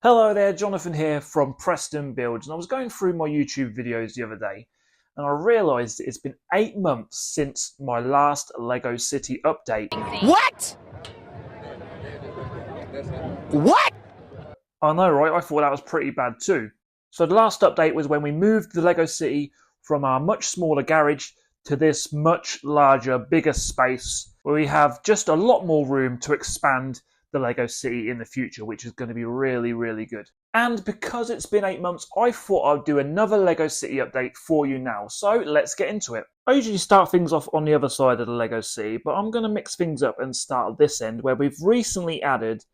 Hello there, Jonathan here from Preston Builds, and I was going through my YouTube videos the other day and I realised it's been 8 months since my last Lego City update. What? What? I know, right? I thought that was pretty bad too. So the last update was when we moved the Lego City from our much smaller garage to this much larger, bigger space where we have just a lot more room to expand the Lego City in the future, which is going to be really, really good. And because it's been 8 months, I thought I'd do another Lego City update for you now. So let's get into it. I usually start things off on the other side of the Lego City, but I'm going to mix things up and start at this end where we've recently added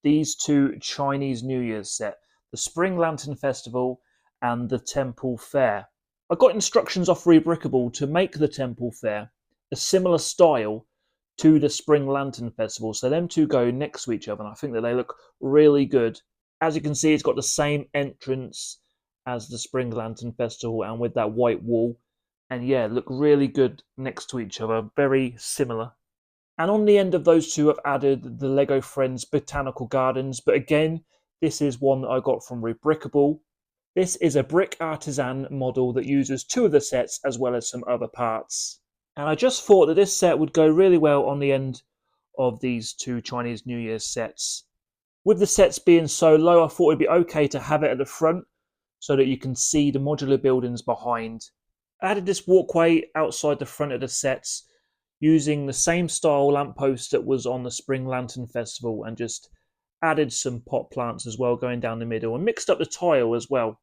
these two Chinese New Year's set, the Spring Lantern Festival and the Temple Fair. I got instructions off Rebrickable to make the Temple Fair a similar style to the Spring Lantern Festival, so them two go next to each other, and I think that they look really good. As you can see, it's got the same entrance as the Spring Lantern Festival and with that white wall, and yeah, look really good next to each other, very similar. And on the end of those two, I've added the Lego Friends Botanical Gardens, but again, this is one that I got from Rebrickable. This is a brick artisan model that uses two of the sets as well as some other parts. And I just thought that this set would go really well on the end of these two Chinese New Year's sets. With the sets being so low, I thought it'd be okay to have it at the front so that you can see the modular buildings behind. I added this walkway outside the front of the sets using the same style lamppost that was on the Spring Lantern Festival and just added some pot plants as well going down the middle and mixed up the tile as well.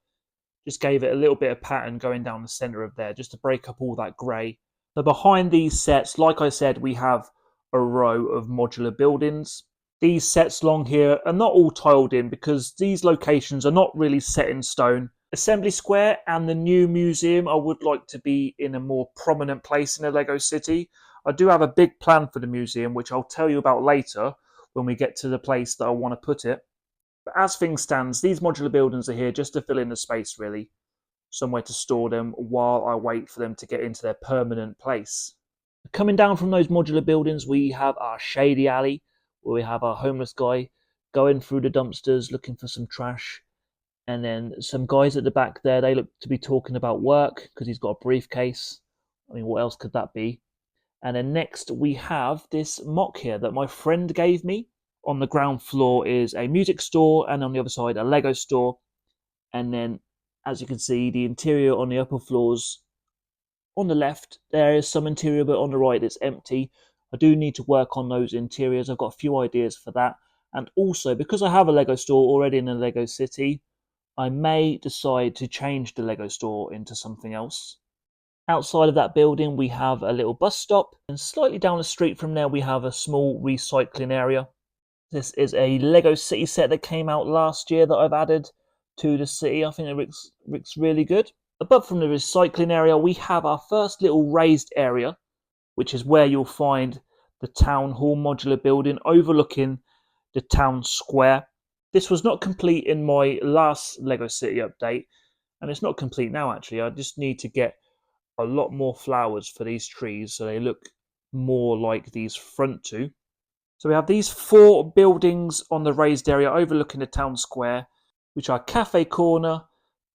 Just gave it a little bit of pattern going down the centre of there just to break up all that grey. So behind these sets, like I said, we have a row of modular buildings. These sets along here are not all tiled in because these locations are not really set in stone. Assembly Square and the new museum I would like to be in a more prominent place in the Lego City. I do have a big plan for the museum, which I'll tell you about later when we get to the place that I want to put it. But as things stands, these modular buildings are here just to fill in the space, really. Somewhere to store them while I wait for them to get into their permanent place. Coming down from those modular buildings, we have our Shady Alley, where we have our homeless guy going through the dumpsters looking for some trash. And then some guys at the back there, they look to be talking about work because he's got a briefcase. I mean, what else could that be? And then next we have this mock here that my friend gave me. On the ground floor is a music store and on the other side a Lego store. And then as you can see, the interior on the upper floors on the left, there is some interior, but on the right it's empty. I do need to work on those interiors. I've got a few ideas for that. And also, because I have a Lego store already in a Lego City, I may decide to change the Lego store into something else. Outside of that building, we have a little bus stop, and slightly down the street from there, we have a small recycling area. This is a Lego City set that came out last year that I've added to the city. I think it looks really good. Above from the recycling area, we have our first little raised area, which is where you'll find the Town Hall modular building overlooking the town square. This was not complete in my last Lego City update, and it's not complete now actually. I just need to get a lot more flowers for these trees so they look more like these front two. So we have these four buildings on the raised area overlooking the town square, which are Cafe Corner,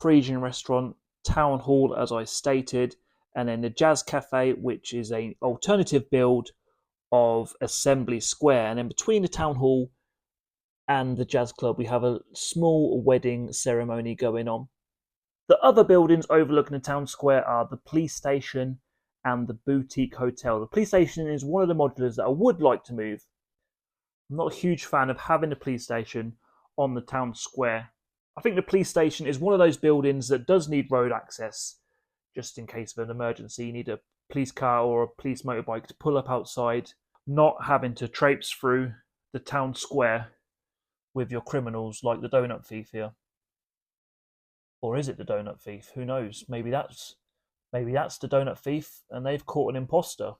Parisian Restaurant, Town Hall as I stated, and then the Jazz Cafe, which is an alternative build of Assembly Square. And then between the Town Hall and the Jazz Club, we have a small wedding ceremony going on. The other buildings overlooking the town square are the police station and the boutique hotel. The police station is one of the modulars that I would like to move. I'm not a huge fan of having the police station on the town square. I think the police station is one of those buildings that does need road access, just in case of an emergency. You need a police car or a police motorbike to pull up outside, not having to traipse through the town square with your criminals like the donut thief here. Or is it the donut thief? Who knows? Maybe that's the donut thief and they've caught an imposter.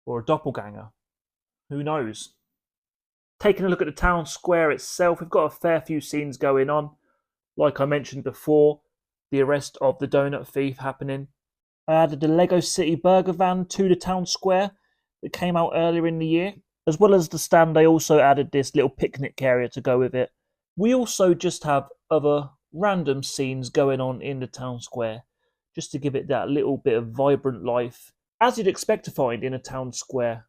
Or a doppelganger. Who knows? Taking a look at the town square itself, we've got a fair few scenes going on. Like I mentioned before, the arrest of the donut thief happening. I added the Lego City burger van to the town square that came out earlier in the year. As well as the stand, they also added this little picnic area to go with it. We also just have other random scenes going on in the town square, just to give it that little bit of vibrant life, as you'd expect to find in a town square.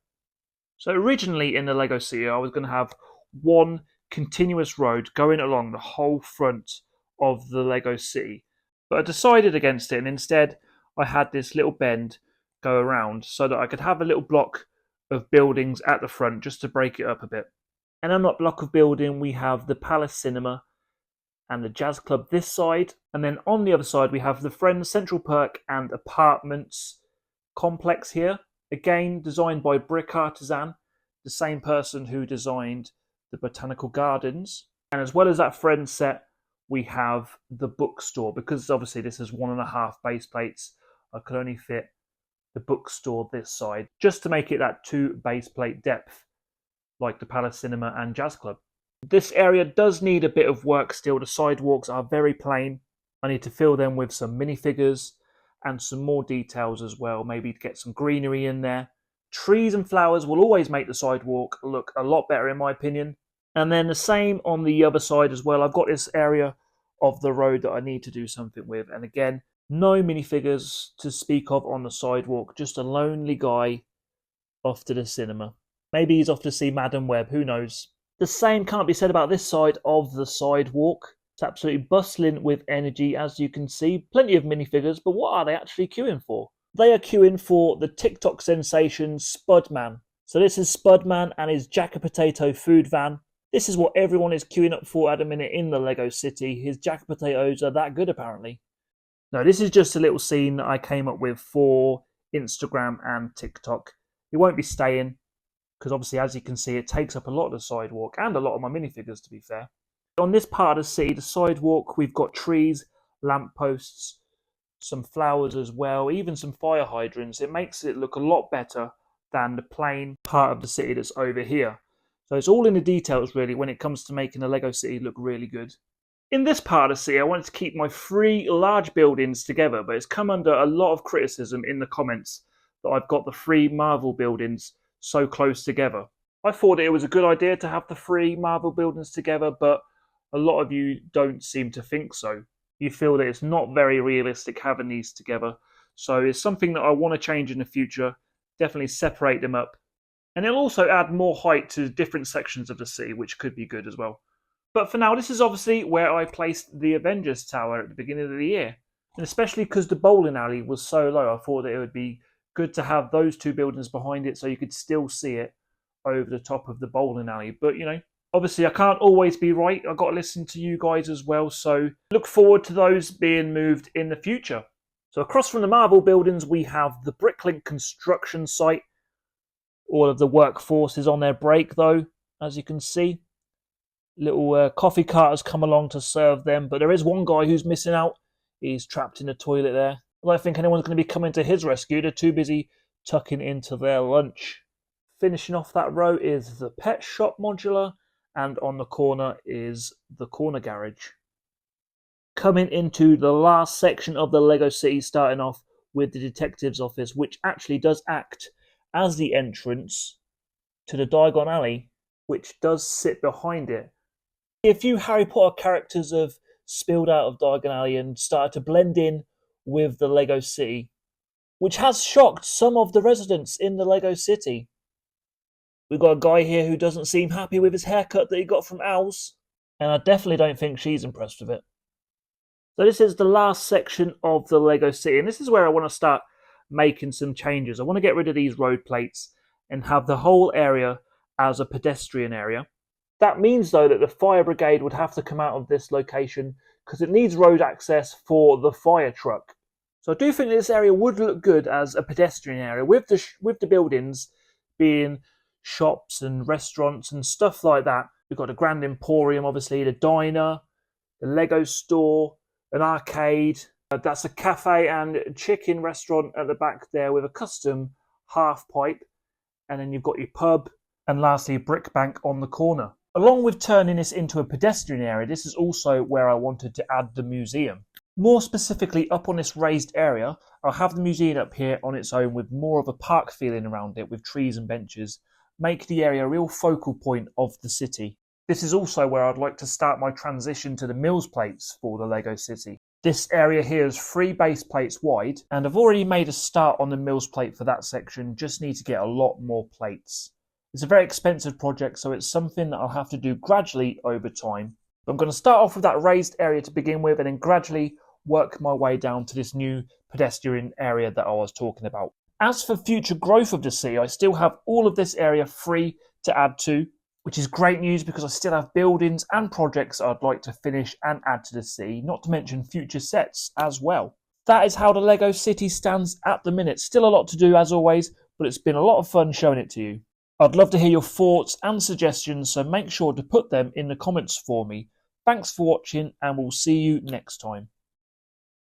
So originally in the Lego City, I was going to have one continuous road going along the whole front of the Lego City, but I decided against it, and instead I had this little bend go around so that I could have a little block of buildings at the front just to break it up a bit. And on that block of building, we have the Palace Cinema and the Jazz Club this side, and then on the other side we have the Friends Central Perk and Apartments complex here, again designed by Brick Artisan, the same person who designed the Botanical Gardens. And as well as that Friends set, we have the bookstore, because obviously this is 1.5 base plates. I could only fit the bookstore this side, just to make it that 2 base plate depth, like the Palace Cinema and Jazz Club. This area does need a bit of work still. The sidewalks are very plain. I need to fill them with some minifigures and some more details as well, maybe to get some greenery in there. Trees and flowers will always make the sidewalk look a lot better in my opinion. And then the same on the other side as well. I've got this area of the road that I need to do something with, and again, no minifigures to speak of on the sidewalk, just a lonely guy off to the cinema. Maybe he's off to see Madam Web, who knows. The same can't be said about this side of the sidewalk. It's absolutely bustling with energy, as you can see. Plenty of minifigures, but what are they actually queuing for? They are queuing for the TikTok sensation Spudman. So this is Spudman and his Jack of Potato food van. This is what everyone is queuing up for at the minute in the Lego City. His Jack of Potatoes are that good, apparently. No, this is just a little scene that I came up with for Instagram and TikTok. It won't be staying, because obviously, as you can see, it takes up a lot of the sidewalk and a lot of my minifigures, to be fair. On this part of the city, the sidewalk, we've got trees, lampposts, some flowers as well, even some fire hydrants. It makes it look a lot better than the plain part of the city that's over here. So it's all in the details, really, when it comes to making the Lego City look really good. In this part of the city, I wanted to keep my 3 large buildings together, but it's come under a lot of criticism in the comments that I've got the 3 Marvel buildings so close together. I thought it was a good idea to have the 3 Marvel buildings together, but a lot of you don't seem to think so. You feel that it's not very realistic having these together. So it's something that I want to change in the future. Definitely separate them up. And it'll also add more height to different sections of the city, which could be good as well. But for now, this is obviously where I placed the Avengers Tower at the beginning of the year. And especially because the bowling alley was so low, I thought that it would be good to have those 2 buildings behind it so you could still see it over the top of the bowling alley. But, you know, obviously I can't always be right. I've got to listen to you guys as well. So look forward to those being moved in the future. So across from the Marvel buildings, we have the Bricklink construction site. All of the workforce is on their break, though, as you can see. Little coffee cart has come along to serve them, but there is one guy who's missing out. He's trapped in the toilet there. I don't think anyone's going to be coming to his rescue. They're too busy tucking into their lunch. Finishing off that row is the Pet Shop Modular, and on the corner is the Corner Garage. Coming into the last section of the Lego City, starting off with the Detective's Office, which actually does act as the entrance to the Diagon Alley, which does sit behind it. A few Harry Potter characters have spilled out of Diagon Alley and started to blend in with the Lego City, which has shocked some of the residents in the Lego City. We've got a guy here who doesn't seem happy with his haircut that he got from Owls, and I definitely don't think she's impressed with it. So this is the last section of the Lego City, and this is where I want to start making some changes. I want to get rid of these road plates and have the whole area as a pedestrian area. That means, though, that the fire brigade would have to come out of this location because it needs road access for the fire truck. So I do think this area would look good as a pedestrian area with the buildings being shops and restaurants and stuff like that. We've got a Grand Emporium, obviously, the diner, the Lego store, an arcade. That's a cafe and chicken restaurant at the back there with a custom half pipe. And then you've got your pub and lastly a brick bank on the corner. Along with turning this into a pedestrian area, this is also where I wanted to add the museum. More specifically, up on this raised area, I'll have the museum up here on its own with more of a park feeling around it with trees and benches. Make the area a real focal point of the city. This is also where I'd like to start my transition to the mills plates for the Lego City. This area here is 3 base plates wide, and I've already made a start on the mills plate for that section, just need to get a lot more plates. It's a very expensive project, so it's something that I'll have to do gradually over time. But I'm going to start off with that raised area to begin with, and then gradually work my way down to this new pedestrian area that I was talking about. As for future growth of the city, I still have all of this area free to add to, which is great news because I still have buildings and projects I'd like to finish and add to the city, not to mention future sets as well. That is how the Lego City stands at the minute. Still a lot to do as always, but it's been a lot of fun showing it to you. I'd love to hear your thoughts and suggestions, so make sure to put them in the comments for me. Thanks for watching, and we'll see you next time.